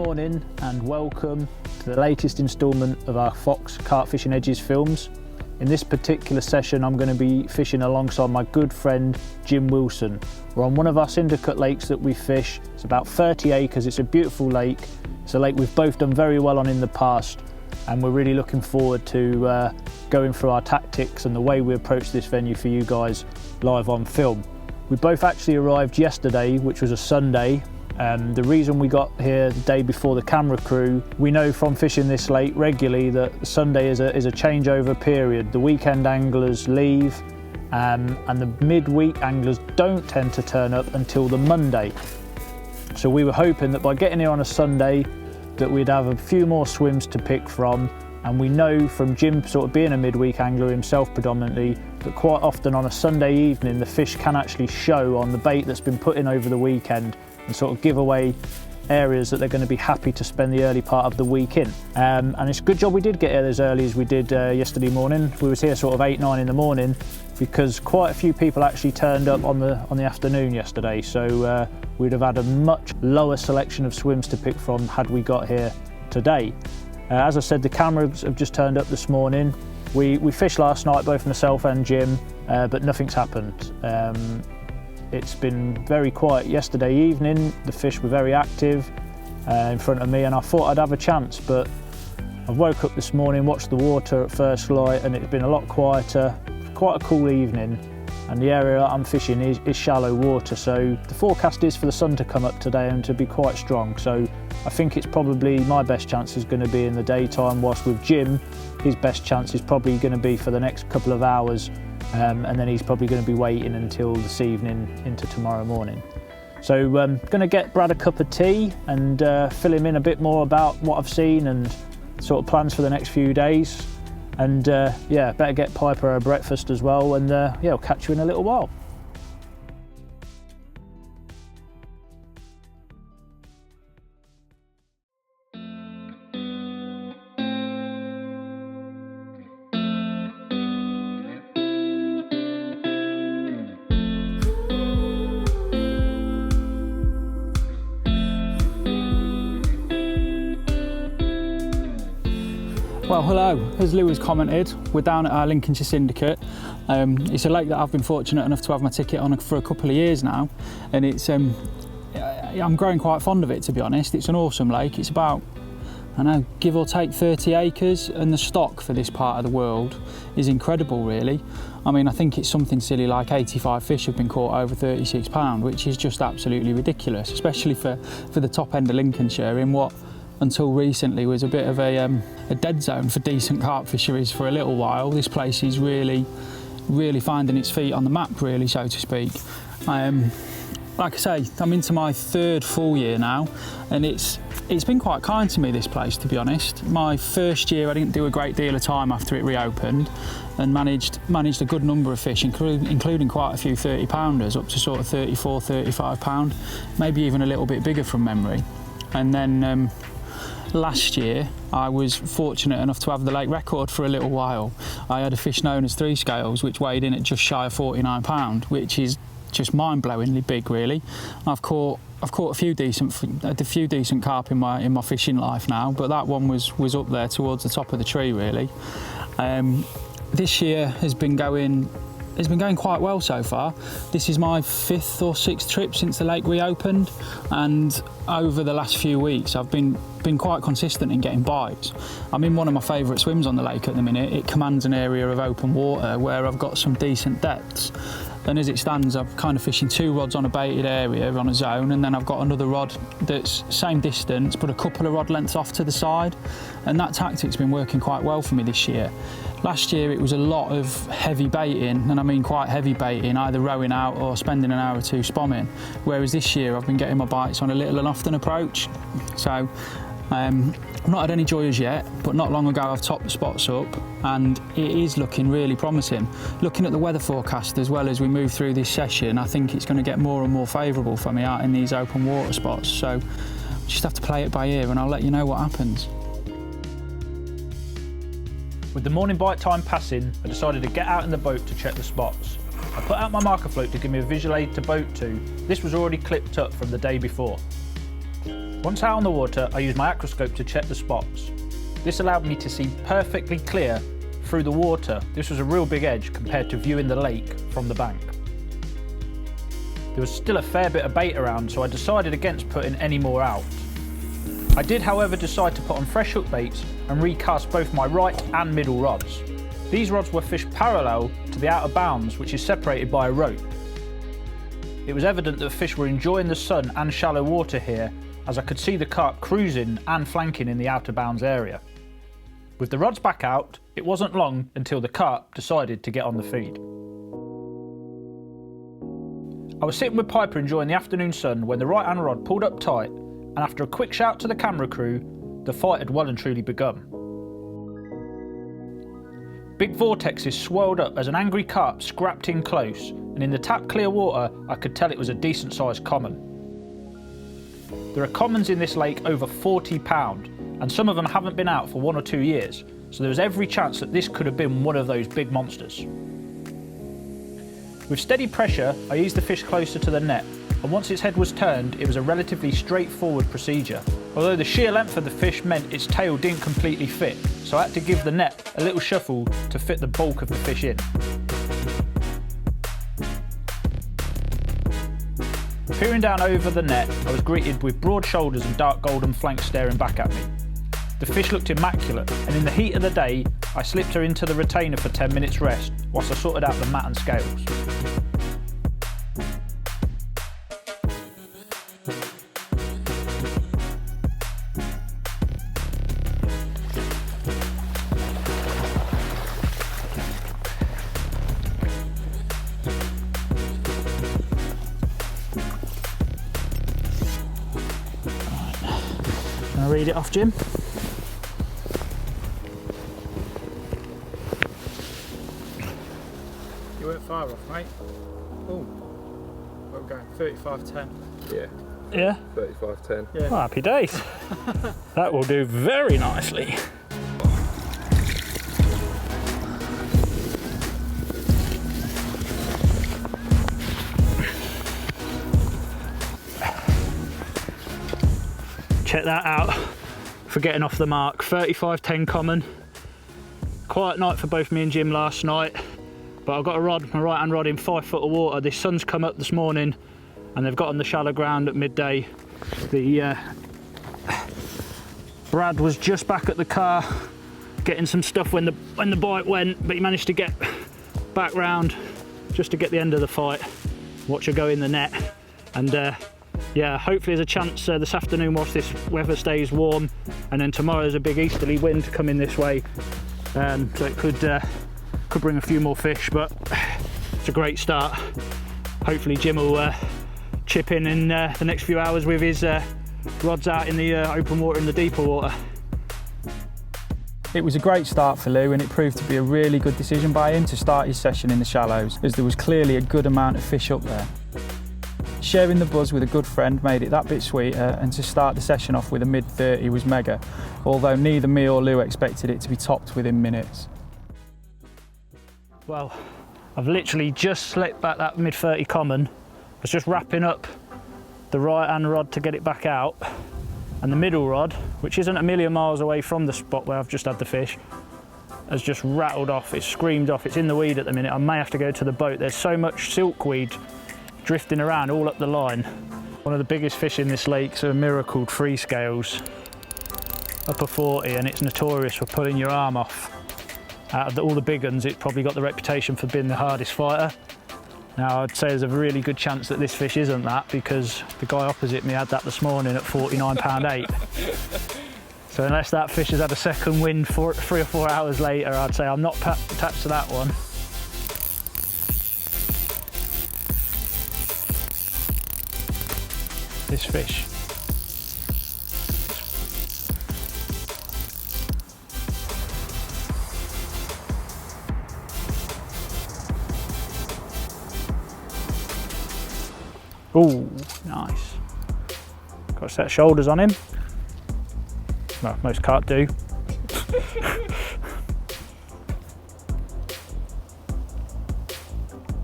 morning and welcome to the latest instalment of our Fox Carp Fishing Edges films. In this particular session I'm going to be fishing alongside my good friend Jim Wilson. We're on one of our syndicate lakes that we fish. It's about 30 acres, it's a beautiful lake. It's a lake we've both done very well on in the past, and we're really looking forward to going through our tactics and the way we approach this venue for you guys live on film. We both actually arrived yesterday, which was a Sunday. The reason we got here the day before the camera crew, we know from fishing this lake regularly that Sunday is a changeover period. The weekend anglers leave and the midweek anglers don't tend to turn up until the Monday. So we were hoping that by getting here on a Sunday that we'd have a few more swims to pick from, and we know from Jim sort of being a midweek angler himself predominantly that quite often on a Sunday evening the fish can actually show on the bait that's been put in over the weekend and sort of give away areas that they're going to be happy to spend the early part of the week in. And it's a good job we did get here as early as we did yesterday morning. We was here sort of 8-9 in the morning because quite a few people actually turned up on the afternoon yesterday, so we'd have had a much lower selection of swims to pick from had we got here today. As I said, the cameras have just turned up this morning. We fished last night, both myself and Jim, but nothing's happened. It's been very quiet yesterday evening. The fish were very active in front of me, and I thought I'd have a chance, but I woke up this morning, watched the water at first light, and it's been a lot quieter. Quite a cool evening, and the area I'm fishing is shallow water, so the forecast is for the sun to come up today and to be quite strong. So I think it's probably my best chance is going to be in the daytime, whilst with Jim, his best chance is probably going to be for the next couple of hours. And then he's probably going to be waiting until this evening into tomorrow morning. So I'm going to get Brad a cup of tea and fill him in a bit more about what I've seen and sort of plans for the next few days. And yeah, better get Piper a breakfast as well, and yeah, I'll catch you in a little while. Well, hello. As Lou has commented, we're down at our Lincolnshire Syndicate. It's a lake that I've been fortunate enough to have my ticket on for a couple of years now, and it's I'm growing quite fond of it, to be honest. It's an awesome lake. It's about, I don't know, give or take 30 acres, and the stock for this part of the world is incredible, really. I mean, I think it's something silly like 85 fish have been caught over £36, which is just absolutely ridiculous, especially for the top end of Lincolnshire in what until recently was a bit of a dead zone for decent carp fisheries for a little while. This place is really finding its feet on the map, really, so to speak. Like I say, I'm into my third full year now, and it's been quite kind to me, this place, to be honest. My first year I didn't do a great deal of time after it reopened, and managed a good number of fish, including quite a few 30-pounders, up to sort of 34, 35 pound, maybe even a little bit bigger from memory. And then last year I was fortunate enough to have the lake record for a little while. I had a fish known as 3 scales, which weighed in at just shy of 49 pound, which is just mind-blowingly big, really. I've caught a few decent carp in my fishing life now, but that one was up there towards the top of the tree, really. This year has been going quite well so far. This is my 5th or 6th trip since the lake reopened, and over the last few weeks I've been quite consistent in getting bites. I'm in one of my favourite swims on the lake at the minute. It commands an area of open water where I've got some decent depths, and as it stands I'm kind of fishing 2 rods on a baited area on a zone, and then I've got another rod that's same distance but a couple of rod lengths off to the side, and that tactic's been working quite well for me this year. Last year it was a lot of heavy baiting, and I mean quite heavy baiting, either rowing out or spending an hour or two spomming, whereas this year I've been getting my bites on a little and often approach. So I've not had any joy as yet, but not long ago I've topped the spots up, and it is looking really promising. Looking at the weather forecast as well as we move through this session, I think it's going to get more and more favourable for me out in these open water spots, so just have to play it by ear and I'll let you know what happens. With the morning bite time passing, I decided to get out in the boat to check the spots. I put out my marker float to give me a visual aid to boat to. This was already clipped up from the day before. Once out on the water, I used my acroscope to check the spots. This allowed me to see perfectly clear through the water. This was a real big edge compared to viewing the lake from the bank. There was still a fair bit of bait around, so I decided against putting any more out. I did, however, decide to put on fresh hook baits and recast both my right and middle rods. These rods were fished parallel to the outer bounds, which is separated by a rope. It was evident that fish were enjoying the sun and shallow water here, as I could see the carp cruising and flanking in the outer bounds area. With the rods back out, it wasn't long until the carp decided to get on the feed. I was sitting with Piper enjoying the afternoon sun when the right hand rod pulled up tight, and after a quick shout to the camera crew, the fight had well and truly begun. Big vortexes swirled up as an angry carp scrapped in close, and in the tap clear water I could tell it was a decent sized common. There are commons in this lake over 40 pound, and some of them haven't been out for 1 or 2 years, so there was every chance that this could have been one of those big monsters. With steady pressure, I eased the fish closer to the net, and once its head was turned, it was a relatively straightforward procedure. Although the sheer length of the fish meant its tail didn't completely fit, so I had to give the net a little shuffle to fit the bulk of the fish in. Peering down over the net, I was greeted with broad shoulders and dark golden flanks staring back at me. The fish looked immaculate, and in the heat of the day, I slipped her into the retainer for 10 minutes rest whilst I sorted out the mat and scales. Right. Read it off, Jim. You weren't far off, mate. Oh, where we're going? 35.10. Yeah. Yeah? 35.10. Yeah. Oh, happy days. That will do very nicely. Check that out for getting off the mark. 35.10 common. Quiet night for both me and Jim last night. But I've got a rod, my right hand rod, in 5 foot of water. The sun's come up this morning and they've got on the shallow ground at midday. The Brad was just back at the car getting some stuff when the bite went, but he managed to get back round just to get the end of the fight. Watch her go in the net. And yeah, hopefully there's a chance this afternoon whilst this weather stays warm, and then tomorrow there's a big easterly wind coming this way, so it could bring a few more fish, but it's a great start. Hopefully Jim will chip in the next few hours with his rods out in the open water and the deeper water. It was a great start for Lou, and it proved to be a really good decision by him to start his session in the shallows, as there was clearly a good amount of fish up there. Sharing the buzz with a good friend made it that bit sweeter, and to start the session off with a mid-30 was mega, although neither me or Lou expected it to be topped within minutes. Well, I've literally just slipped back that mid-30 common. I was just wrapping up the right hand rod to get it back out, and the middle rod, which isn't a million miles away from the spot where I've just had the fish, has just rattled off. It's screamed off. It's in the weed at the minute. I may have to go to the boat. There's so much silkweed drifting around all up the line. One of the biggest fish in this lake's a mirror called free scales, upper 40, and it's notorious for pulling your arm off. Out of all the big ones, it's probably got the reputation for being the hardest fighter. Now, I'd say there's a really good chance that this fish isn't that, because the guy opposite me had that this morning at 49.8 £8. So unless that fish has had a second wind 3 or 4 hours later, I'd say I'm not attached to that one. This fish. Ooh, nice. Got a set of shoulders on him. Well, most carp do.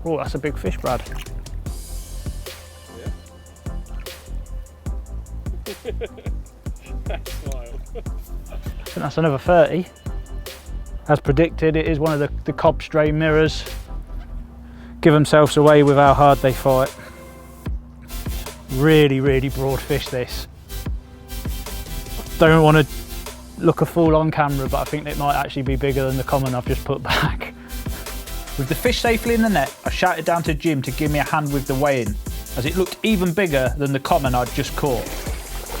Oh, that's a big fish, Brad. Yeah. I think that's another 30. As predicted, it is one of the cob stray mirrors. Give themselves away with how hard they fight. Really, really broad fish this. Don't want to look a fool on camera, but I think it might actually be bigger than the common I've just put back. With the fish safely in the net, I shouted down to Jim to give me a hand with the weighing, as it looked even bigger than the common I'd just caught.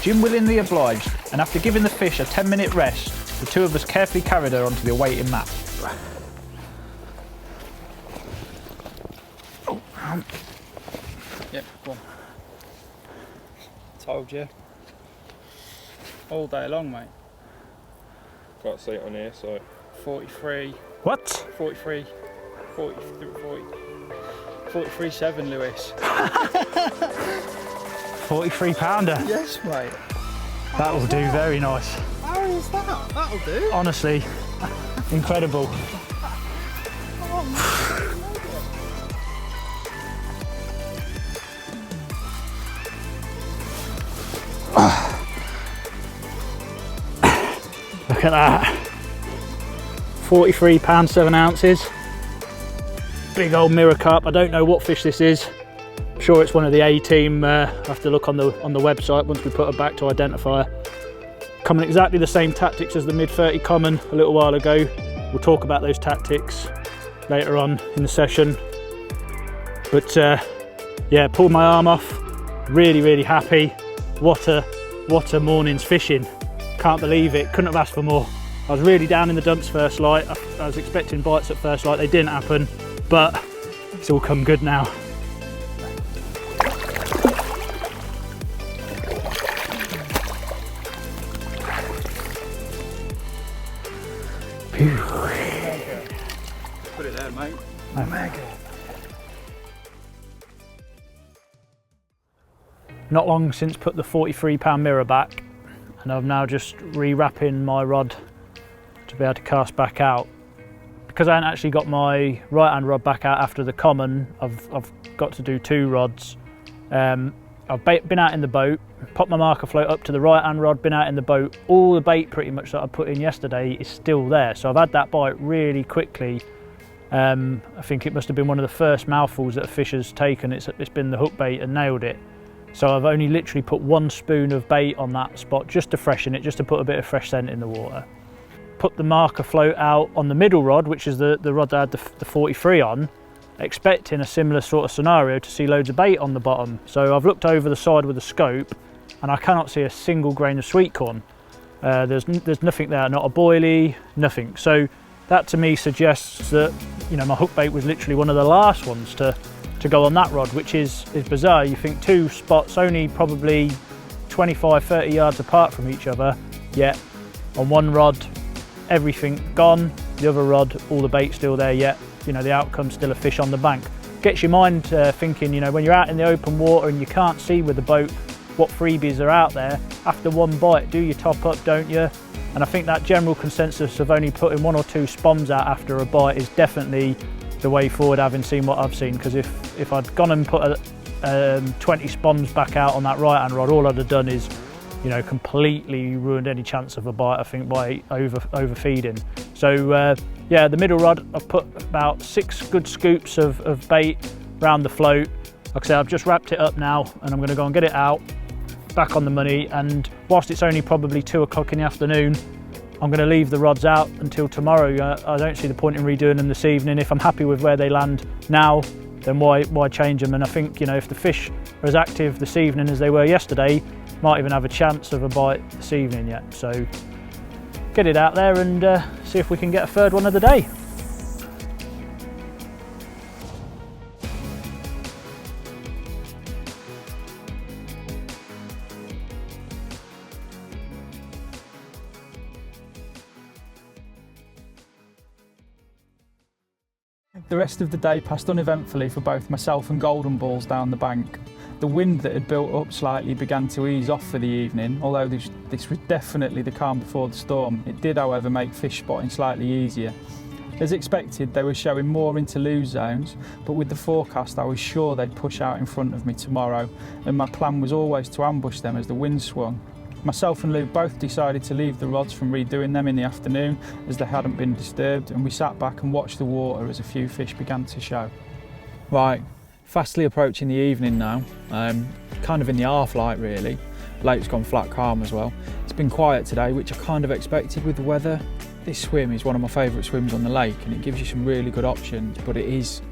Jim willingly obliged, and after giving the fish a 10-minute rest, the two of us carefully carried her onto the awaiting mat. Yep, go on. Told you. All day long, mate. Can't see it on here, so. 43. What? 43. 43.7, Lewis. 43 pounder. Yes, mate. That will do, very nice. How is that? That'll do. Honestly, incredible. Look at that. 43 pounds 7 ounces. Big old mirror carp. I don't know what fish this is. I'm sure it's one of the A team. I have to look on the website once we put her back to identify her. Coming exactly the same tactics as the mid-30 common a little while ago. We'll talk about those tactics later on in the session. But yeah, pulled my arm off. Really, really happy. What a morning's fishing. Can't believe it. Couldn't have asked for more. I was really down in the dumps first light. I was expecting bites at first light. They didn't happen, but it's all come good now. Phew. Put it there, mate. Omega. Not long since put the 43 pound mirror back, and I'm now just rewrapping my rod to be able to cast back out. Because I hadn't actually got my right hand rod back out after the common, I've got to do 2 rods. I've been out in the boat, popped my marker float up to the right hand rod, been out in the boat. All the bait pretty much that I put in yesterday is still there, so I've had that bite really quickly. I think it must have been one of the first mouthfuls that a fish has taken. It's been the hook bait and nailed it. So I've only literally put 1 spoon of bait on that spot just to freshen it, just to put a bit of fresh scent in the water. Put the marker float out on the middle rod, which is the rod that I had the 43 on, expecting a similar sort of scenario to see loads of bait on the bottom. So I've looked over the side with the scope and I cannot see a single grain of sweet corn. There's nothing there, not a boilie, nothing. So that to me suggests that, you know, my hook bait was literally one of the last ones to go on that rod, which is bizarre. You think 2 spots only probably 25-30 yards apart from each other, yet on one rod everything gone, the other rod all the bait still there, yet you know the outcome's still a fish on the bank. Gets your mind thinking, you know, when you're out in the open water and you can't see with the boat what freebies are out there, after one bite do you top up, don't you? And I think that general consensus of only putting 1 or 2 spoms out after a bite is definitely the way forward, having seen what I've seen. Because if I'd gone and put 20 spoms back out on that right hand rod, all I'd have done is, you know, completely ruined any chance of a bite, I think, by overfeeding. So yeah, the middle rod, I've put about 6 good scoops of bait around the float. Like I said, I've just wrapped it up now and I'm going to go and get it out, back on the money. And whilst it's only probably 2 o'clock in the afternoon, I'm going to leave the rods out until tomorrow. I don't see the point in redoing them this evening. If I'm happy with where they land now, then why change them? And I think, you know, if the fish are as active this evening as they were yesterday, might even have a chance of a bite this evening yet. So get it out there and see if we can get a 3rd one of the day. The rest of the day passed uneventfully for both myself and Golden Balls down the bank. The wind that had built up slightly began to ease off for the evening, although this was definitely the calm before the storm. It did, however, make fish spotting slightly easier. As expected, they were showing more into lose zones, but with the forecast I was sure they'd push out in front of me tomorrow, and my plan was always to ambush them as the wind swung. Myself and Lou both decided to leave the rods from redoing them in the afternoon as they hadn't been disturbed, and we sat back and watched the water as a few fish began to show. Right, fastly approaching the evening now, kind of in the half light really. Lake's gone flat calm as well. It's been quiet today, which I kind of expected with the weather. This swim is one of my favourite swims on the lake, and it gives you some really good options, but it is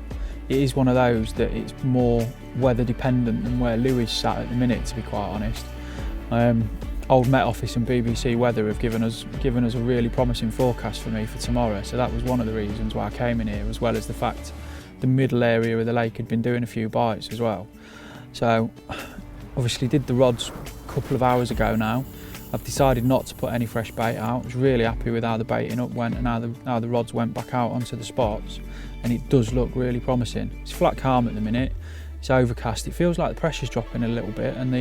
one of those that it's more weather dependent than where Lou is sat at the minute, to be quite honest. Old Met Office and BBC Weather have given us a really promising forecast for me for tomorrow, so that was one of the reasons why I came in here, as well as the fact the middle area of the lake had been doing a few bites as well. So obviously did the rods a couple of hours ago now. I've decided not to put any fresh bait out. I was really happy with how the baiting up went and how the rods went back out onto the spots, and it does look really promising. It's flat calm at the minute, it's overcast, it feels like the pressure's dropping a little bit, and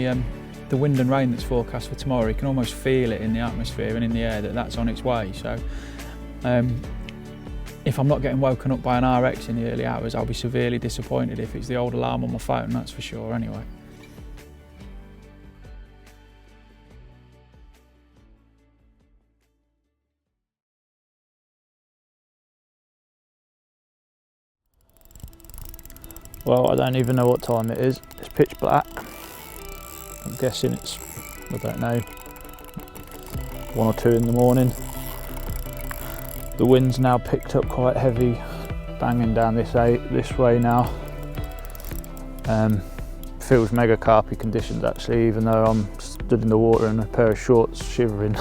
the wind and rain that's forecast for tomorrow, you can almost feel it in the atmosphere and in the air that that's on its way. So if I'm not getting woken up by an RX in the early hours, I'll be severely disappointed if it's the old alarm on my phone, that's for sure anyway. Well, I don't even know what time it is. It's pitch black. I'm guessing it's, I don't know, 1 or 2 in the morning. The wind's now picked up quite heavy, banging down this way now. Feels mega carpy conditions actually, even though I'm stood in the water in a pair of shorts, shivering.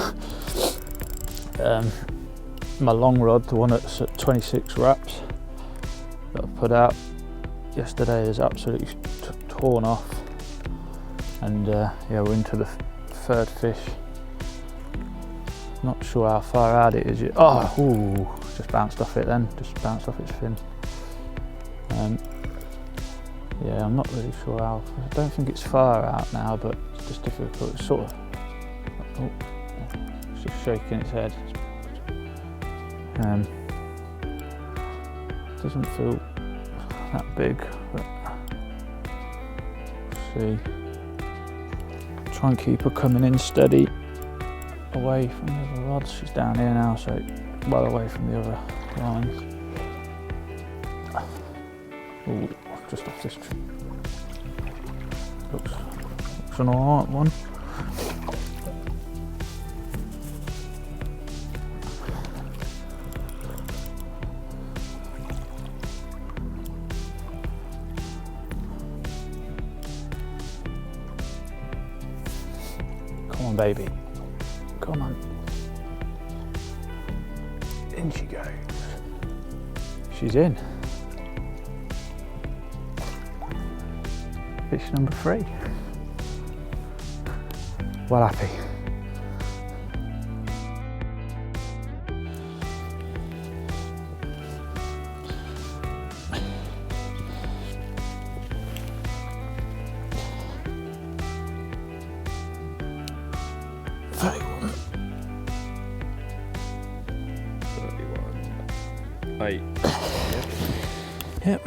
My long rod, the one that's at 26 wraps that I put out yesterday, is absolutely torn off, and yeah, we're into the third fish. Not sure how far out it is yet. Oh, ooh, just bounced off it then, just bounced off its fin. Yeah, I'm not really sure how, I don't think it's far out now, but it's just difficult. It's sort of, oh, it's just shaking its head. Doesn't feel that big, but we'll see. Try and keep her coming in steady away from the other rods. She's down here now, so well away from the other lines. Ooh, just off this tree. Looks an alright one. Come on, baby. Come on. In she goes. She's in. Fish number 3. Well happy. Eight. Yep.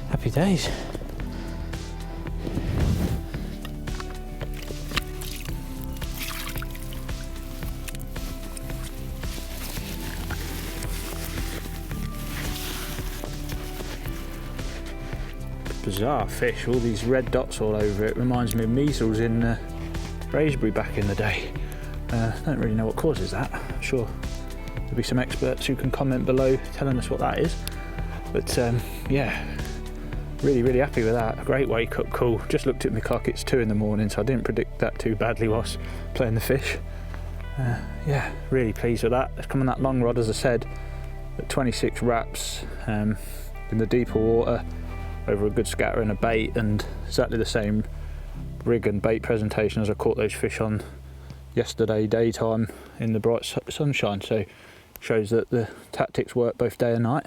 Happy days. Bizarre fish, all these red dots all over it. Reminds me of measles in Braesbury back in the day. Don't really know what causes that. I'm sure there'll be some experts who can comment below telling us what that is. But yeah, really happy with that. A great wake up call. Just looked at my clock, it's 2 in the morning, so I didn't predict that too badly whilst playing the fish. Yeah, really pleased with that. It's come on that long rod, as I said, at 26 wraps in the deeper water, over a good scatter and a bait, and exactly the same rig and bait presentation as I caught those fish on yesterday daytime in the bright sunshine. So shows that the tactics work both day and night.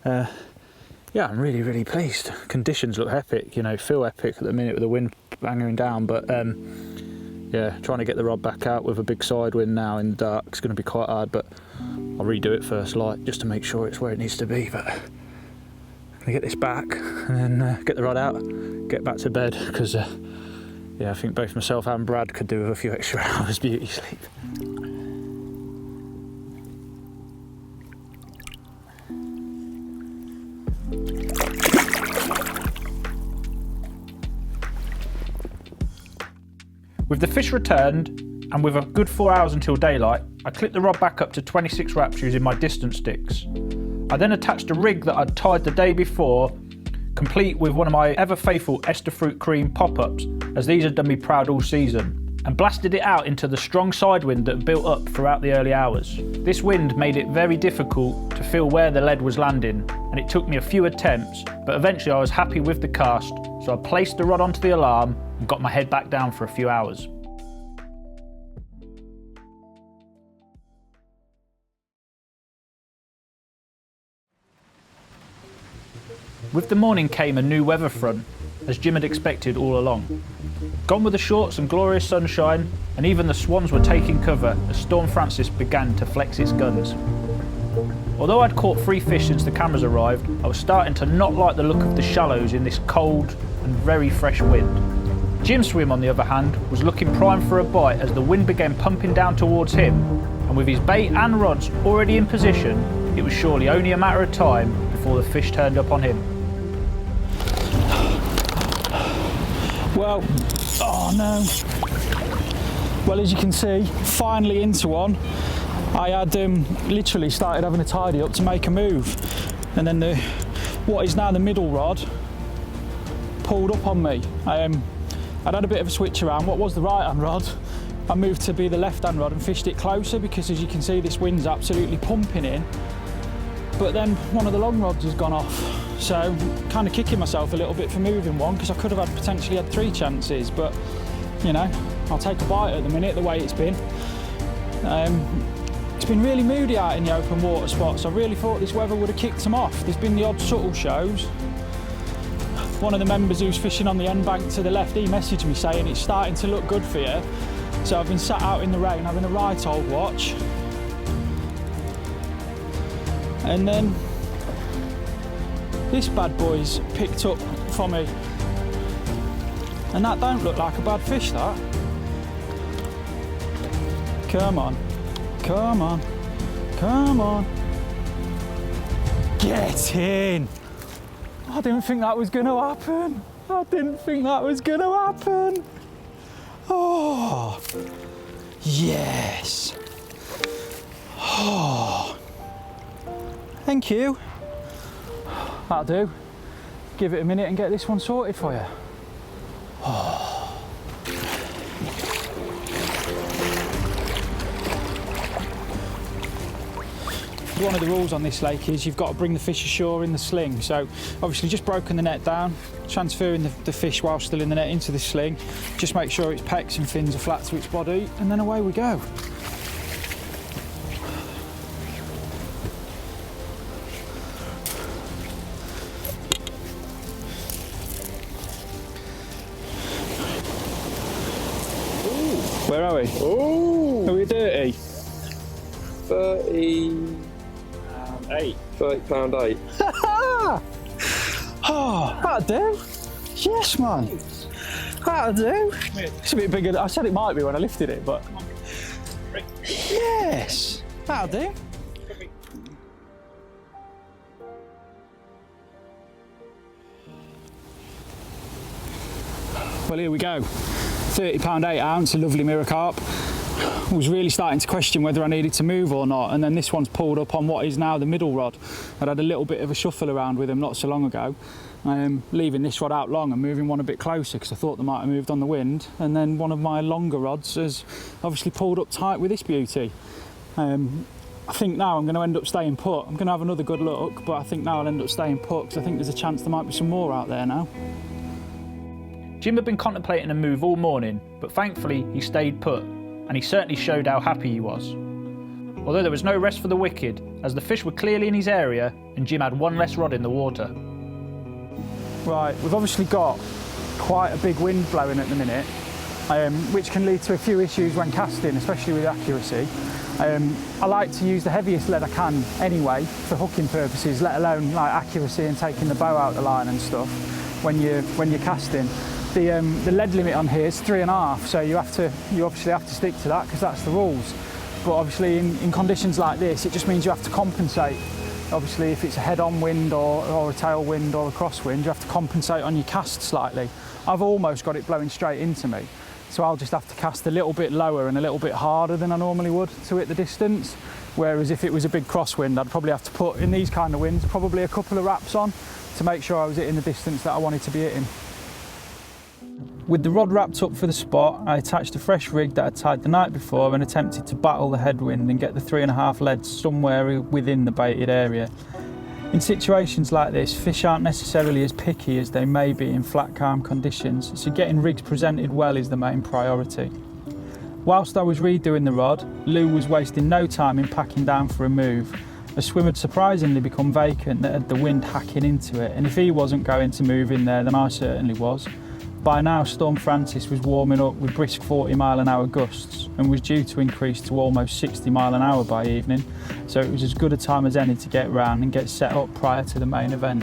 Yeah, I'm really pleased. Conditions look epic, you know, feel epic at the minute with the wind banging down, but yeah, trying to get the rod back out with a big side wind now in the dark is going to be quite hard, but I'll redo it first light just to make sure it's where it needs to be. But gonna get this back and then get the rod out, get back to bed, because yeah, I think both myself and Brad could do with a few extra hours beauty sleep. With the fish returned, and with a good 4 hours until daylight, I clipped the rod back up to 26 wraps using my distance sticks. I then attached a rig that I'd tied the day before, complete with one of my ever faithful Ester Fruit Cream pop-ups, as these had done me proud all season, and blasted it out into the strong side wind that built up throughout the early hours. This wind made it very difficult to feel where the lead was landing, and it took me a few attempts, but eventually I was happy with the cast, so I placed the rod onto the alarm and got my head back down for a few hours. With the morning came a new weather front, as Jim had expected all along. Gone were the shorts and glorious sunshine, and even the swans were taking cover as Storm Francis began to flex its guns. Although I'd caught 3 fish since the cameras arrived, I was starting to not like the look of the shallows in this cold and very fresh wind. Jim's swim, on the other hand, was looking primed for a bite as the wind began pumping down towards him, and with his bait and rods already in position, it was surely only a matter of time before the fish turned up on him. Well, oh no. Well, as you can see, finally into one. I had literally started having a tidy up to make a move, and then what is now the middle rod pulled up on me. I'd had a bit of a switch around. What was the right hand rod, I moved to be the left hand rod and fished it closer, because as you can see, this wind's absolutely pumping in. But then one of the long rods has gone off, so kind of kicking myself a little bit for moving one, because I could have potentially had 3 chances, but you know, I'll take a bite at the minute, the way it's been. It's been really moody out in the open water spots. I really thought this weather would have kicked them off. There's been the odd subtle shows. One of the members who's fishing on the end bank to the left, he messaged me saying it's starting to look good for you. So I've been sat out in the rain having a right old watch. And then this bad boy's picked up for me. And that don't look like a bad fish, that. Come on, come on, come on. Get in. I didn't think that was going to happen. I didn't think that was going to happen. Oh, yes. Oh, thank you. That'll do. Give it a minute and get this one sorted for you. Oh. One of the rules on this lake is you've got to bring the fish ashore in the sling. So obviously just broken the net down, transferring the fish while still in the net into the sling. Just make sure its pecks and fins are flat to its body, and then away we go. Where are we? Oh! Are we dirty? 30 £30 8. Oh, that'll do. Yes, man. That'll do. It's a bit bigger. I said it might be when I lifted it, but yes, that'll do. Well, here we go. £30 8 ounce, a lovely mirror carp. I was really starting to question whether I needed to move or not, and then this one's pulled up on what is now the middle rod. I'd had a little bit of a shuffle around with him not so long ago, leaving this rod out long and moving one a bit closer because I thought they might have moved on the wind, and then one of my longer rods has obviously pulled up tight with this beauty. I think now I'm going to end up staying put. I'm going to have another good look, but I think now I'll end up staying put because I think there's a chance there might be some more out there now. Jim had been contemplating a move all morning, but thankfully he stayed put, and he certainly showed how happy he was. Although there was no rest for the wicked, as the fish were clearly in his area and Jim had one less rod in the water. Right, we've obviously got quite a big wind blowing at the minute, which can lead to a few issues when casting, especially with accuracy. I like to use the heaviest lead I can anyway for hooking purposes, let alone like accuracy and taking the bow out the line and stuff when you're casting. The lead limit on here is 3.5, so you obviously have to stick to that because that's the rules. But obviously in conditions like this, it just means you have to compensate. Obviously, if it's a head-on wind or a tailwind or a crosswind, you have to compensate on your cast slightly. I've almost got it blowing straight into me, so I'll just have to cast a little bit lower and a little bit harder than I normally would to hit the distance. Whereas if it was a big crosswind, I'd probably have to put, in these kind of winds, probably a couple of wraps on to make sure I was hitting the distance that I wanted to be hitting. With the rod wrapped up for the spot, I attached a fresh rig that I tied the night before and attempted to battle the headwind and get the 3.5 leads somewhere within the baited area. In situations like this, fish aren't necessarily as picky as they may be in flat calm conditions, so getting rigs presented well is the main priority. Whilst I was redoing the rod, Lou was wasting no time in packing down for a move. A swim had surprisingly become vacant that had the wind hacking into it, and if he wasn't going to move in there, then I certainly was. By now, Storm Francis was warming up with brisk 40-mile-an-hour gusts and was due to increase to almost 60 mile an hour by evening, so it was as good a time as any to get round and get set up prior to the main event.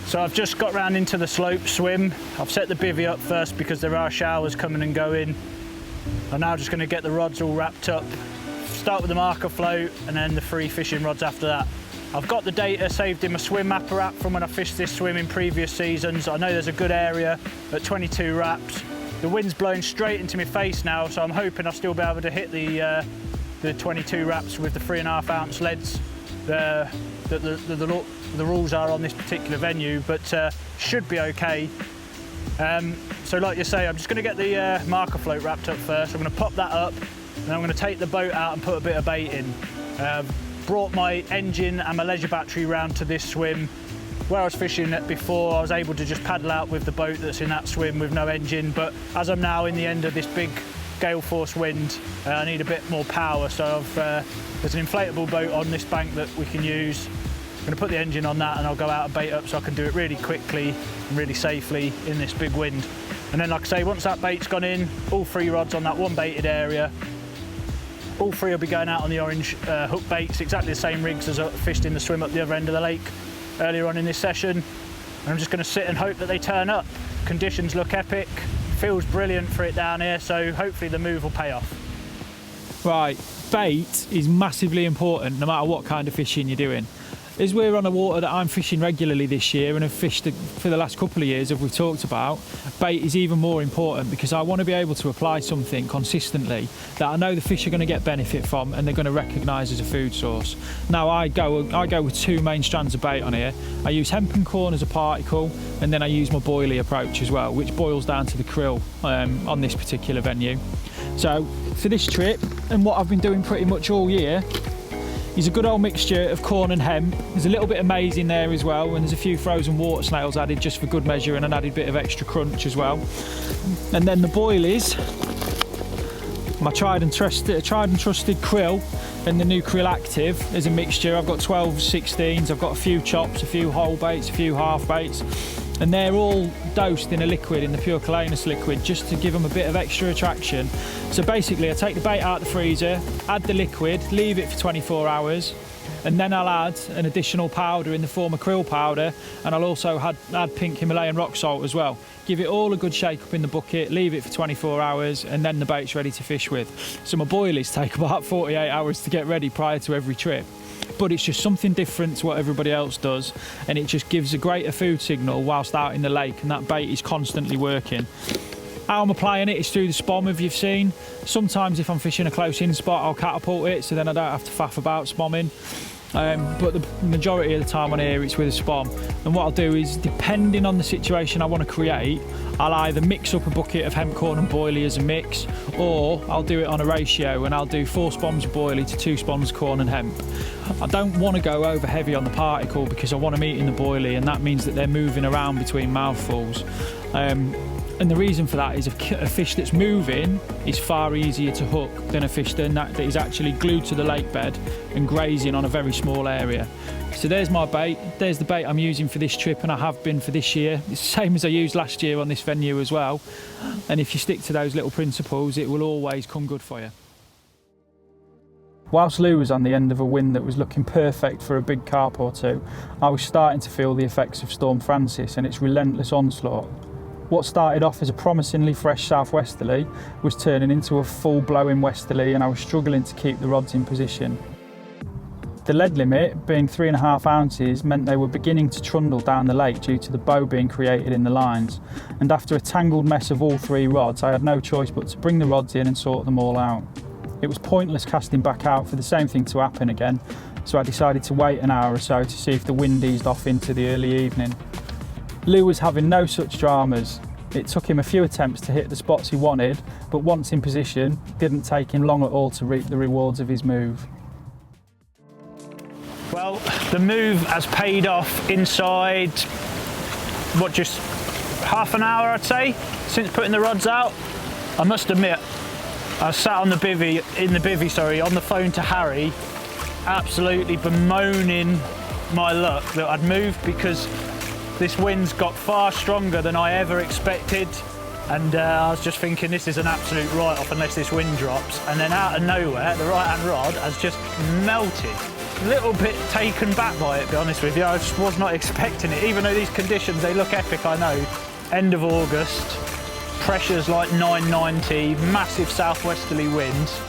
So I've just got round into the slope swim. I've set the bivvy up first because there are showers coming and going. I'm now just going to get the rods all wrapped up. Start with the marker float and then the free fishing rods after that. I've got the data saved in my swim mapper app from when I fished this swim in previous seasons. I know there's a good area at 22 wraps. The wind's blowing straight into my face now, so I'm hoping I'll still be able to hit the 22 wraps with the 3.5 ounce leads. The rules are on this particular venue, but should be okay. So like you say, I'm just going to get the marker float wrapped up first. I'm going to pop that up, and then I'm going to take the boat out and put a bit of bait in. Brought my engine and my leisure battery round to this swim. Where I was fishing it before, I was able to just paddle out with the boat that's in that swim with no engine, but as I'm now in the end of this big gale force wind, I need a bit more power, so there's an inflatable boat on this bank that we can use. I'm going to put the engine on that and I'll go out and bait up so I can do it really quickly and really safely in this big wind. And then, like I say, once that bait's gone in, all 3 rods on that one baited area, all 3 will be going out on the orange hook baits, exactly the same rigs as I fished in the swim up the other end of the lake earlier on in this session. And I'm just going to sit and hope that they turn up. Conditions look epic, feels brilliant for it down here, so hopefully the move will pay off. Right, bait is massively important no matter what kind of fishing you're doing. As we're on a water that I'm fishing regularly this year and have fished for the last couple of years, as we've talked about, bait is even more important because I want to be able to apply something consistently that I know the fish are going to get benefit from and they're going to recognise as a food source. Now I go with 2 main strands of bait on here. I use hemp and corn as a particle, and then I use my boilie approach as well, which boils down to the krill on this particular venue. So for this trip, and what I've been doing pretty much all year, is a good old mixture of corn and hemp. There's a little bit of maize in there as well, and there's a few frozen water snails added just for good measure and an added bit of extra crunch as well. And then the boilies, my tried and trusted krill and the new krill active is a mixture. I've got 12 16s, I've got a few chops, a few whole baits, a few half baits, and they're all dosed in a liquid, in the pure Calanus liquid, just to give them a bit of extra attraction. So basically I take the bait out of the freezer, add the liquid, leave it for 24 hours, and then I'll add an additional powder in the form of krill powder, and I'll also add pink Himalayan rock salt as well. Give it all a good shake up in the bucket, leave it for 24 hours, and then the bait's ready to fish with. So my boilies take about 48 hours to get ready prior to every trip. But it's just something different to what everybody else does, and it just gives a greater food signal whilst out in the lake, and that bait is constantly working. How I'm applying it is through the spom, if you've seen. Sometimes if I'm fishing a close in spot, I'll catapult it, so then I don't have to faff about spomming. But the majority of the time on here it's with a spom, and what I'll do is, depending on the situation I want to create, I'll either mix up a bucket of hemp, corn and boilie as a mix, or I'll do it on a ratio and I'll do 4 spoms of boilie to 2 spoms of corn and hemp. I don't want to go over heavy on the particle because I want them eating the boilie, and that means that they're moving around between mouthfuls. And the reason for that is a fish that's moving is far easier to hook than a fish that is actually glued to the lake bed and grazing on a very small area. So there's my bait, there's the bait I'm using for this trip, and I have been for this year. It's the same as I used last year on this venue as well. And if you stick to those little principles, it will always come good for you. Whilst Lou was on the end of a wind that was looking perfect for a big carp or two, I was starting to feel the effects of Storm Francis and its relentless onslaught. What started off as a promisingly fresh southwesterly was turning into a full-blowing westerly, and I was struggling to keep the rods in position. The lead limit, being 3.5 ounces, meant they were beginning to trundle down the lake due to the bow being created in the lines, and after a tangled mess of all 3 rods, I had no choice but to bring the rods in and sort them all out. It was pointless casting back out for the same thing to happen again, so I decided to wait an hour or so to see if the wind eased off into the early evening. Lou was having no such dramas. It took him a few attempts to hit the spots he wanted, but once in position, didn't take him long at all to reap the rewards of his move. Well, the move has paid off inside, just half an hour, I'd say, since putting the rods out. I must admit, I sat on the bivvy, on the phone to Harry, absolutely bemoaning my luck that I'd moved, because this wind's got far stronger than I ever expected, and I was just thinking this is an absolute write-off unless this wind drops. And then out of nowhere, the right-hand rod has just melted. A little bit taken back by it, to be honest with you. I just was not expecting it, even though these conditions, they look epic, I know. End of August, pressure's like 990, massive southwesterly winds.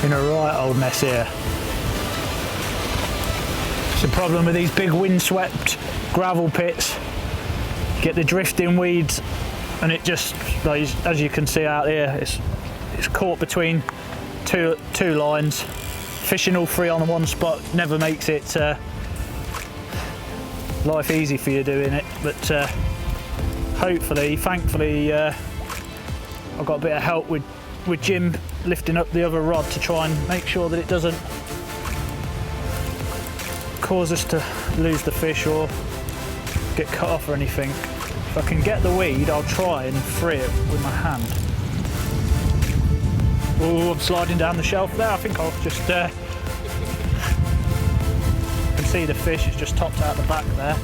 In a right old mess here. The problem with these big windswept gravel pits, get the drifting weeds, and it just, as you can see out here, it's caught between two lines. Fishing all 3 on one spot never makes it life easy for you doing it, but thankfully, I've got a bit of help with Jim lifting up the other rod to try and make sure that it doesn't cause us to lose the fish or get cut off or anything. If I can get the weed, I'll try and free it with my hand. Oh, I'm sliding down the shelf there. I think I'll just you can see the fish is just topped out the back there.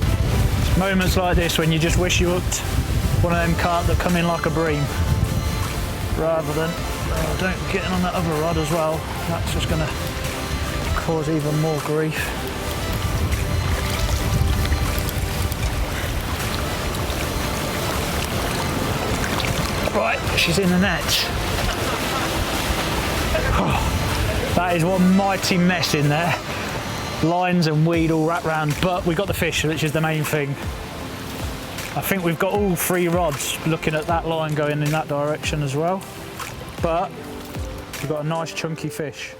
It's moments like this when you just wish you hooked one of them carp that come in like a bream, rather than don't get in on that other rod as well. That's just going to cause even more grief. Right, she's in the net. Oh, that is one mighty mess in there. Lines and weed all wrapped round, but we got the fish, which is the main thing. I think we've got all 3 rods looking at that line going in that direction as well. But we've got a nice chunky fish.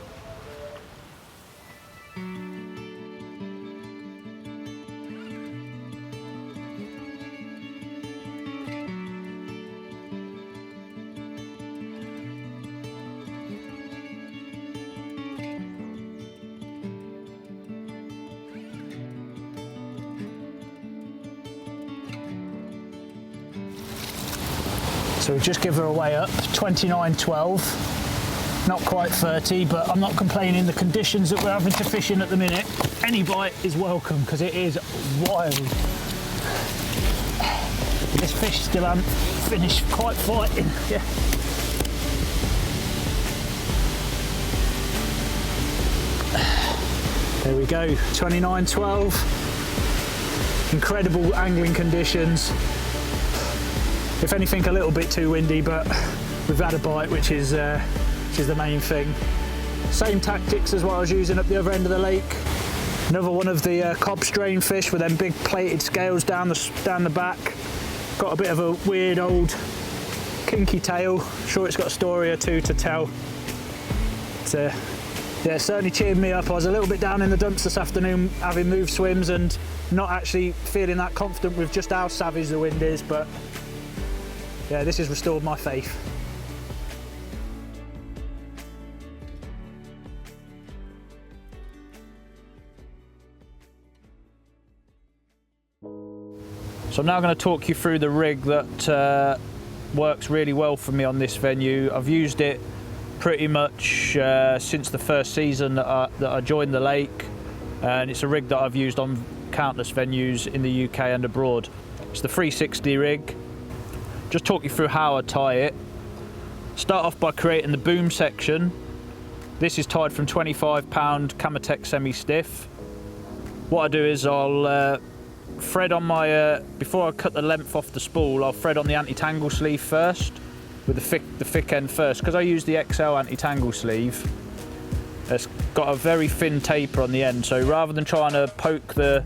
So we just give her a weigh up, 29.12, not quite 30, but I'm not complaining. The conditions that we're having to fish in at the minute, any bite is welcome because it is wild. This fish still hasn't finished quite fighting. Yeah. There we go, 29.12. Incredible angling conditions. If anything, a little bit too windy, but we've had a bite, which is the main thing. Same tactics as what I was using up the other end of the lake. Another one of the cob strain fish with them big plated scales down the back. Got a bit of a weird old kinky tail. Sure, it's got a story or two to tell. But, yeah, it certainly cheered me up. I was a little bit down in the dumps this afternoon, having moved swims and not actually feeling that confident with just how savage the wind is, but yeah, this has restored my faith. So I'm now going to talk you through the rig that works really well for me on this venue. I've used it pretty much since the first season that I joined the lake, and it's a rig that I've used on countless venues in the UK and abroad. It's the 360 rig. Just talk you through how I tie it. Start off by creating the boom section, This is tied from 25-pound Camatech semi-stiff. What I do is I'll thread on my, before I cut the length off the spool, I'll thread on the anti-tangle sleeve first, with the thick end first. Because I use the XL anti-tangle sleeve, it's got a very thin taper on the end, so rather than trying to poke the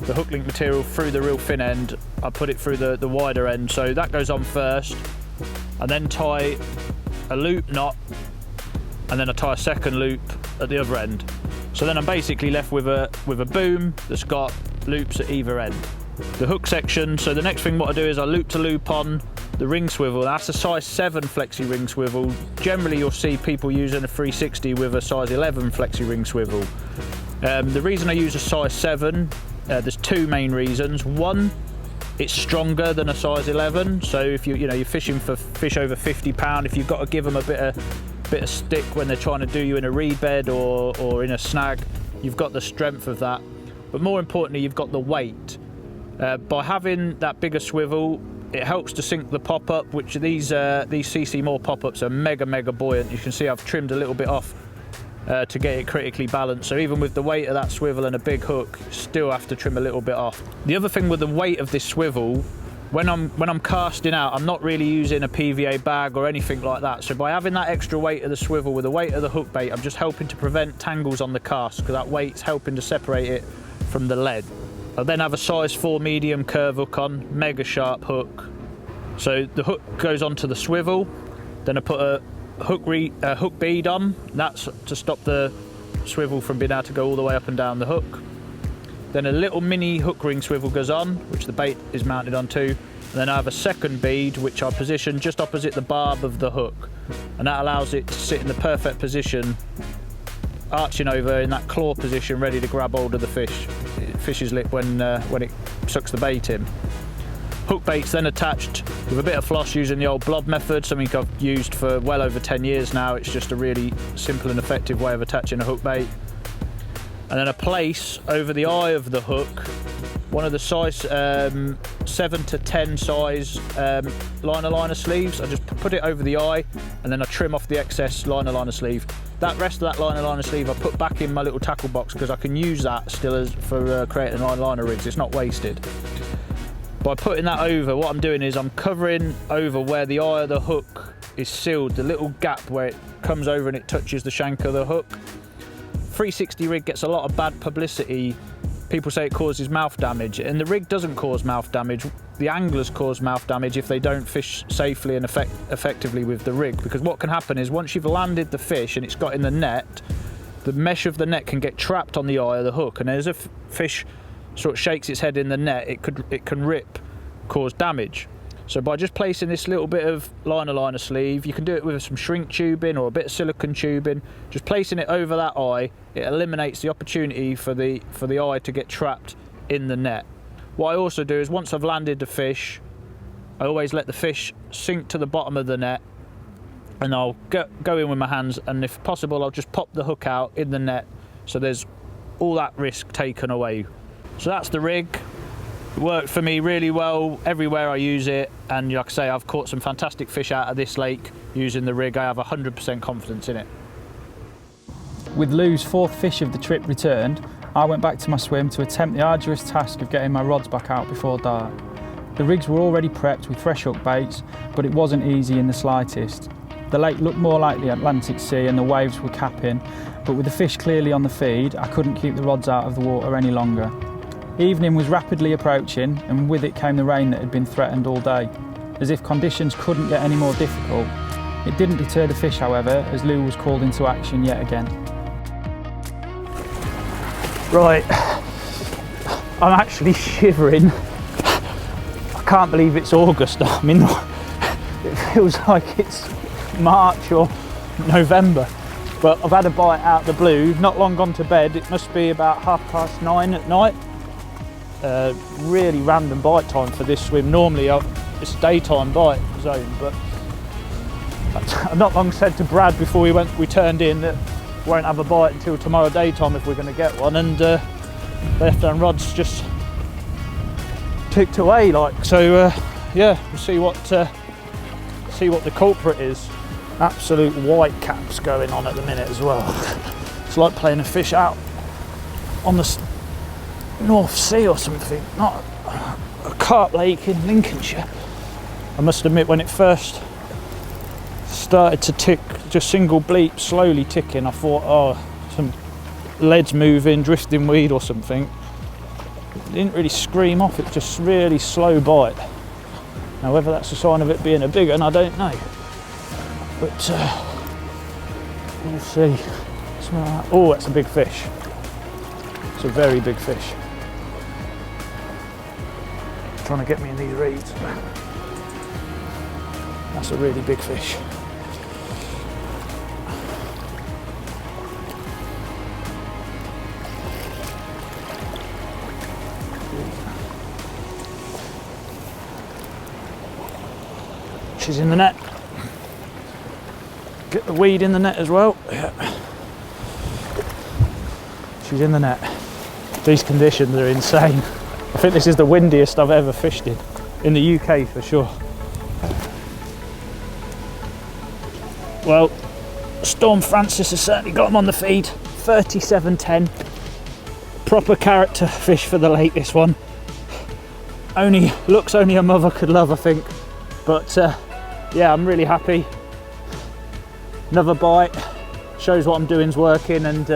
hook link material through the real thin end, I put it through the wider end. So that goes on first, and then tie a loop knot, and then I tie a second loop at the other end. So then I'm basically left with a boom that's got loops at either end. The hook section, so the next thing what I do is I loop to loop on the ring swivel. That's a size 7 flexi ring swivel. Generally you'll see people using a 360 with a size 11 flexi ring swivel. The reason I use a size 7, there's two main reasons. One, it's stronger than a size 11, so if you're fishing for fish over 50 pound, if you've got to give them a bit of stick when they're trying to do you in a reed bed or in a snag, you've got the strength of that. But more importantly, you've got the weight. By having that bigger swivel, it helps to sink the pop-up, which these CC Moore pop-ups are mega buoyant. You can see I've trimmed a little bit off to get it critically balanced. So even with the weight of that swivel and a big hook, you still have to trim a little bit off. The other thing with the weight of this swivel, when I'm casting out, I'm not really using a PVA bag or anything like that. So by having that extra weight of the swivel with the weight of the hook bait, I'm just helping to prevent tangles on the cast, because that weight's helping to separate it from the lead. I then have a size 4 medium curve hook on, mega sharp hook. So the hook goes onto the swivel, then I put a hook bead on. That's to stop the swivel from being able to go all the way up and down the hook. Then a little mini hook ring swivel goes on, which the bait is mounted onto. And then I have a second bead, which I position just opposite the barb of the hook. And that allows it to sit in the perfect position, arching over in that claw position, ready to grab hold of the fish. Fish's lip when it sucks the bait in. Hook bait's then attached with a bit of floss using the old blob method, something I've used for well over 10 years now. It's just a really simple and effective way of attaching a hook bait. And then a place over the eye of the hook, one of the size 7 to 10 size liner sleeves. I just put it over the eye, and then I trim off the excess liner sleeve. That rest of that liner sleeve I put back in my little tackle box, because I can use that still for creating liner rigs. It's not wasted. By putting that over, what I'm doing is I'm covering over where the eye of the hook is sealed, the little gap where it comes over and it touches the shank of the hook. 360 rig gets a lot of bad publicity. People say it causes mouth damage, and the rig doesn't cause mouth damage. The anglers cause mouth damage if they don't fish safely and effectively with the rig, because what can happen is once you've landed the fish and it's got in the net, the mesh of the net can get trapped on the eye of the hook, and as a fish sort of shakes its head in the net, it can rip, cause damage. So by just placing this little bit of liner sleeve, you can do it with some shrink tubing or a bit of silicone tubing, just placing it over that eye, it eliminates the opportunity for the eye to get trapped in the net. What I also do is once I've landed the fish, I always let the fish sink to the bottom of the net, and I'll go in with my hands, and if possible I'll just pop the hook out in the net, so there's all that risk taken away. So that's the rig. It worked for me really well everywhere I use it, and like I say, I've caught some fantastic fish out of this lake using the rig. I have 100% confidence in it. With Lou's 4th fish of the trip returned, I went back to my swim to attempt the arduous task of getting my rods back out before dark. The rigs were already prepped with fresh hook baits, but it wasn't easy in the slightest. The lake looked more like the Atlantic Sea and the waves were capping, but with the fish clearly on the feed, I couldn't keep the rods out of the water any longer. Evening was rapidly approaching, and with it came the rain that had been threatened all day. As if conditions couldn't get any more difficult. It didn't deter the fish, however, as Lou was called into action yet again. Right, I'm actually shivering. I can't believe it's August. I mean, it feels like it's March or November. But I've had a bite out of the blue, not long gone to bed. It must be about 9:30 at night. Really random bite time for this swim. Normally it's a daytime bite zone, but I've not long said to Brad before we turned in that we won't have a bite until tomorrow daytime if we're going to get one, and the left-hand rod's just ticked away like so. Yeah, we'll see what the culprit is. absolute white caps going on at the minute as well. It's like playing a fish out on the North Sea or something, not a carp lake in Lincolnshire. I must admit, when it first started to tick, just single bleep, slowly ticking, I thought, oh, some lead's moving, drifting weed or something. It didn't really scream off, it just really slow bite. Now whether that's a sign of it being a big one, I don't know. But we'll see. Oh, that's a big fish. It's a very big fish. Trying to get me in these reeds. That's a really big fish. She's in the net. Get the weed in the net as well. Yeah. She's in the net. These conditions are insane. I think this is the windiest I've ever fished in the UK for sure. Well, Storm Francis has certainly got them on the feed. 37.10. Proper character fish for the lake, this one. Looks only a mother could love, I think. But yeah, I'm really happy. Another bite, shows what I'm doing's working, and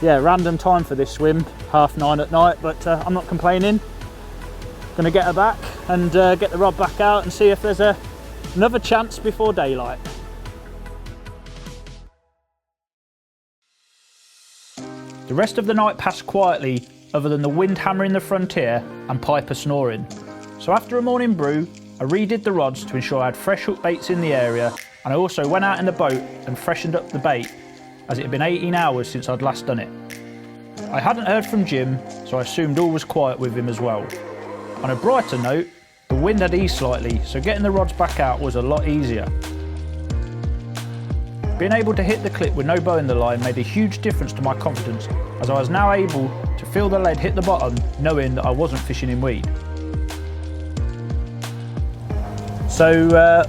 yeah, random time for this swim, 9:30 at night, but I'm not complaining. Gonna get her back and get the rod back out and see if there's another chance before daylight. The rest of the night passed quietly, other than the wind hammering the frontier and Piper snoring. So after a morning brew, I redid the rods to ensure I had fresh hook baits in the area, and I also went out in the boat and freshened up the bait, as it had been 18 hours since I'd last done it. I hadn't heard from Jim, so I assumed all was quiet with him as well. On a brighter note, the wind had eased slightly, so getting the rods back out was a lot easier. Being able to hit the clip with no bow in the line made a huge difference to my confidence, as I was now able to feel the lead hit the bottom, knowing that I wasn't fishing in weed. So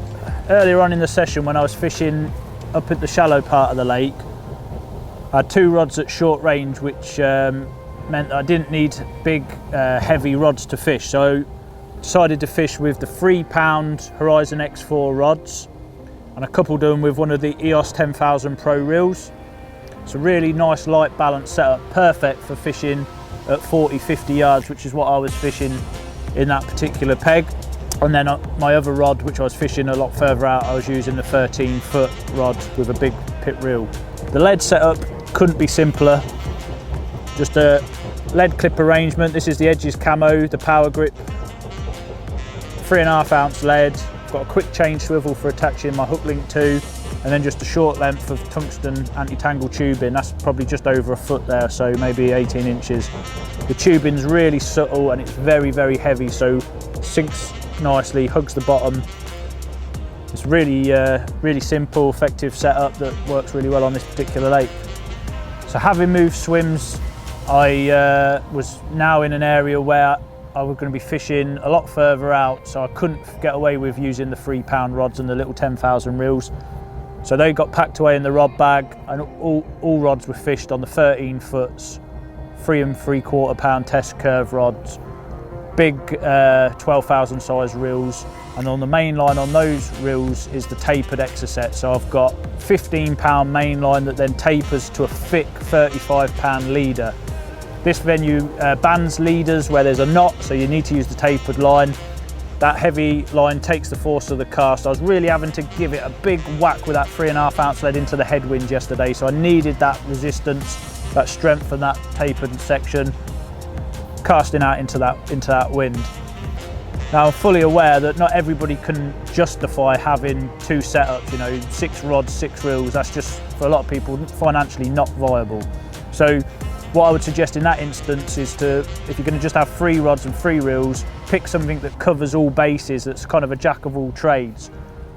earlier on in the session, when I was fishing up at the shallow part of the lake, I had two rods at short range, which meant that I didn't need big heavy rods to fish, so I decided to fish with the 3-pound Horizon X4 rods, and I coupled them with one of the EOS 10,000 Pro reels. It's a really nice light balanced setup, perfect for fishing at 40-50 yards, which is what I was fishing in that particular peg. And then my other rod, which I was fishing a lot further out, I was using the 13-foot rod with a big pit reel. The lead setup couldn't be simpler. Just a lead clip arrangement. This is the Edges camo, the power grip, 3.5 ounce lead. Got a quick chain swivel for attaching my hook link to, and then just a short length of tungsten anti-tangle tubing. That's probably just over a foot there, so maybe 18 inches. The tubing's really subtle and it's very, very heavy, so sinks nicely, hugs the bottom. It's really, really simple, effective setup that works really well on this particular lake. So having moved swims, I was now in an area where I was going to be fishing a lot further out, so I couldn't get away with using the 3-pound rods and the little 10,000 reels. So they got packed away in the rod bag, and all rods were fished on the 13 foots, 3 3/4 pound test curve rods, big 12,000 size reels, and on the main line on those reels is the tapered Exocet. So I've got 15-pound main line that then tapers to a thick 35-pound leader. This venue bans leaders where there's a knot, so you need to use the tapered line. That heavy line takes the force of the cast. I was really having to give it a big whack with that 3.5 ounce lead into the headwind yesterday, so I needed that resistance, that strength and that tapered section, casting out into that wind. Now I'm fully aware that not everybody can justify having two setups, you know, 6 rods, 6 reels. That's just, for a lot of people, financially not viable. So what I would suggest in that instance is to, if you're going to just have 3 rods and 3 reels, pick something that covers all bases, that's kind of a jack of all trades.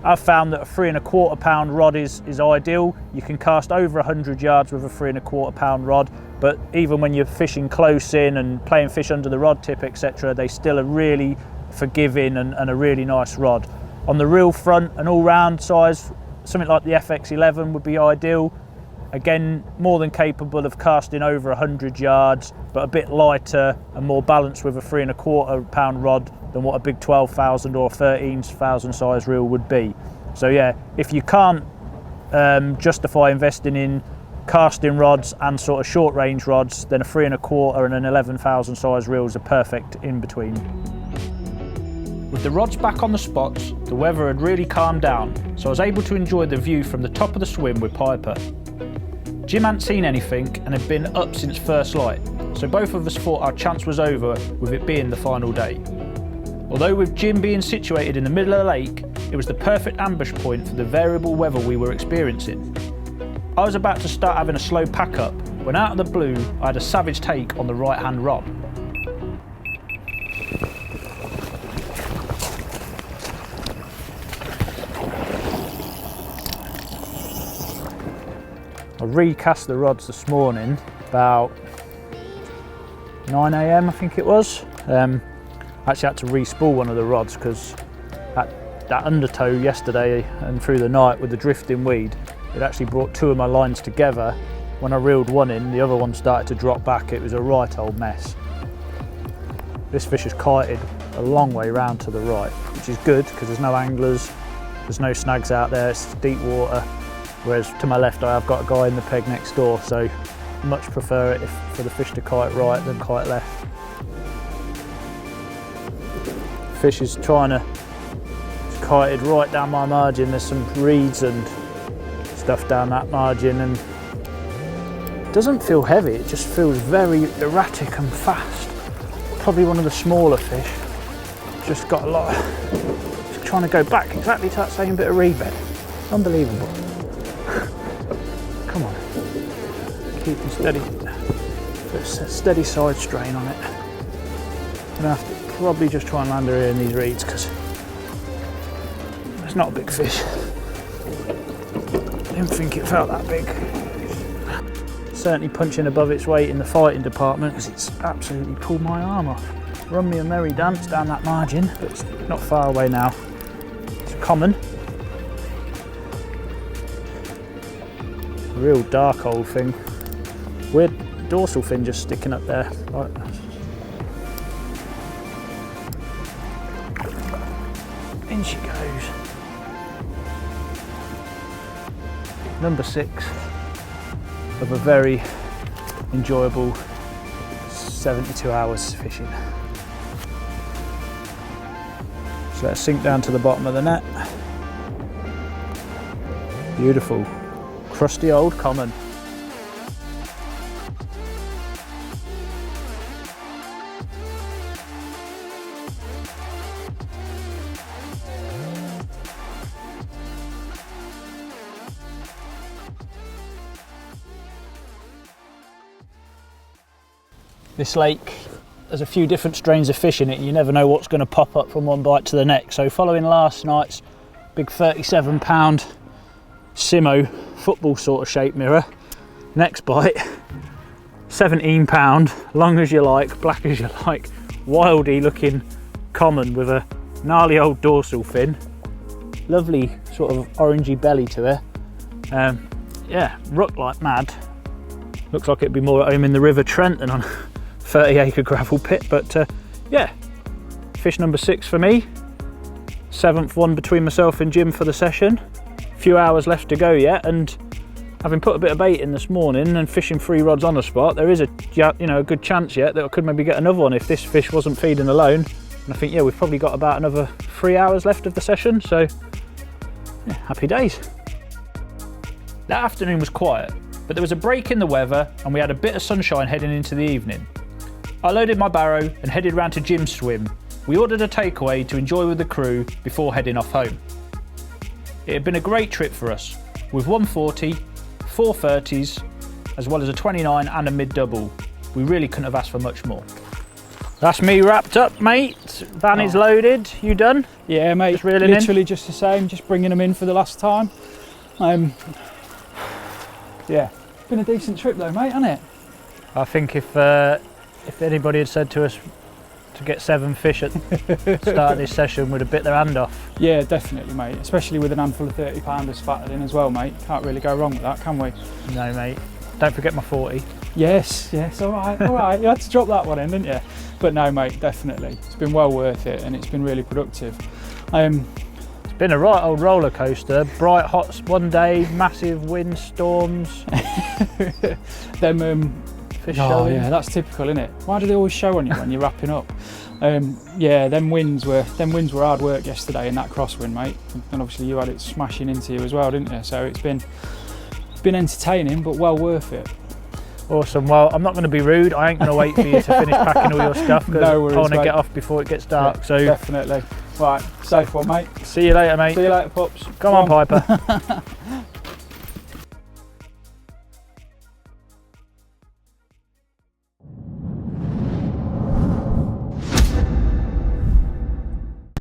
I've found that a 3.25 pound rod is ideal. You can cast over 100 yards with a 3.25 pound rod, but even when you're fishing close in and playing fish under the rod tip, etc., they still are really forgiving and a really nice rod. On the reel front, an all-round size something like the FX11 would be ideal. Again, more than capable of casting over 100 yards, but a bit lighter and more balanced with a 3¼ pound rod than what a big 12,000 or 13,000 size reel would be. So yeah, if you can't justify investing in casting rods and sort of short range rods, then a 3¼ and an 11,000 size reel is a perfect in between. With the rods back on the spots, the weather had really calmed down, so I was able to enjoy the view from the top of the swim with Piper. Jim hadn't seen anything and had been up since first light, so both of us thought our chance was over with it being the final day. Although with Jim being situated in the middle of the lake, it was the perfect ambush point for the variable weather we were experiencing. I was about to start having a slow pack up when out of the blue I had a savage take on the right hand rod. I recast the rods this morning about 9 AM I think it was. I actually had to re-spool one of the rods because that undertow yesterday and through the night with the drifting weed, it actually brought two of my lines together. When I reeled one in, the other one started to drop back. It was a right old mess. This fish is kited a long way round to the right, which is good because there's no anglers, there's no snags out there, it's deep water. Whereas to my left I have got a guy in the peg next door, so much prefer it for the fish to kite right than kite left. Fish is trying to kite it right down my margin. There's some reeds and stuff down that margin and it doesn't feel heavy, it just feels very erratic and fast. Probably one of the smaller fish. Just got a lot of, just trying to go back exactly to that same bit of reed bed. Unbelievable. Come on, keeping steady, put a steady side strain on it. I'm gonna have to probably just try and land her here in these reeds because it's not a big fish. I didn't think it felt that big. Certainly punching above its weight in the fighting department because it's absolutely pulled my arm off. Run me a merry dance down that margin, but it's not far away now. It's common. Real dark old thing. Weird dorsal fin just sticking up there. Right. In she goes. Number 6 of a very enjoyable 72 hours fishing. So let's sink down to the bottom of the net. Beautiful. Crusty old common. This lake, there's a few different strains of fish in it and you never know what's going to pop up from one bite to the next. So following last night's big 37-pound Simo football sort of shape mirror, next bite 17-pound, long as you like, black as you like, wildy looking common with a gnarly old dorsal fin, lovely sort of orangey belly to her. Yeah, rooked like mad. Looks like it'd be more at home in the River Trent than on a 30-acre gravel pit, but yeah, fish number 6 for me, 7th one between myself and Jim for the session. Few hours left to go yet, and having put a bit of bait in this morning and fishing 3 rods on the spot, there is a good chance yet that I could maybe get another one if this fish wasn't feeding alone. And I think yeah, we've probably got about another 3 hours left of the session, so yeah, happy days. That afternoon was quiet, but there was a break in the weather and we had a bit of sunshine heading into the evening. I loaded my barrow and headed round to Jim's swim. We ordered a takeaway to enjoy with the crew before heading off home. It had been a great trip for us, with 140, 4 30s, as well as a 29 and a mid-double. We really couldn't have asked for much more. That's me wrapped up, mate. Van is loaded. You done? Yeah, mate. Just reeling literally in? Just the same. Just bringing them in for the last time. Yeah, been a decent trip though, mate, hasn't it? I think if anybody had said to us to get 7 fish at the start of this session would have bit their hand off. Yeah, definitely, mate. Especially with an handful of 30-pounders fatted in as well, mate. Can't really go wrong with that, can we? No, mate. Don't forget my 40. Yes, all right, all right. You had to drop that one in, didn't you? But no, mate, definitely. It's been well worth it, and it's been really productive. It's been a right old roller coaster. Bright, hot one day, massive wind storms. Them fish oh showing. yeah, that's typical, isn't it? Why do they always show on you when you're wrapping up? Yeah, them winds were hard work yesterday in that crosswind, mate. And obviously you had it smashing into you as well, didn't you? So it's been entertaining, but well worth it. Awesome. Well, I'm not going to be rude. I ain't going to wait for you to finish packing all your stuff because No worries, I want to mate. get off before it gets dark. Yeah, So definitely. Right, safe one, mate. see you later, mate. See you later, pups. Come on, Piper.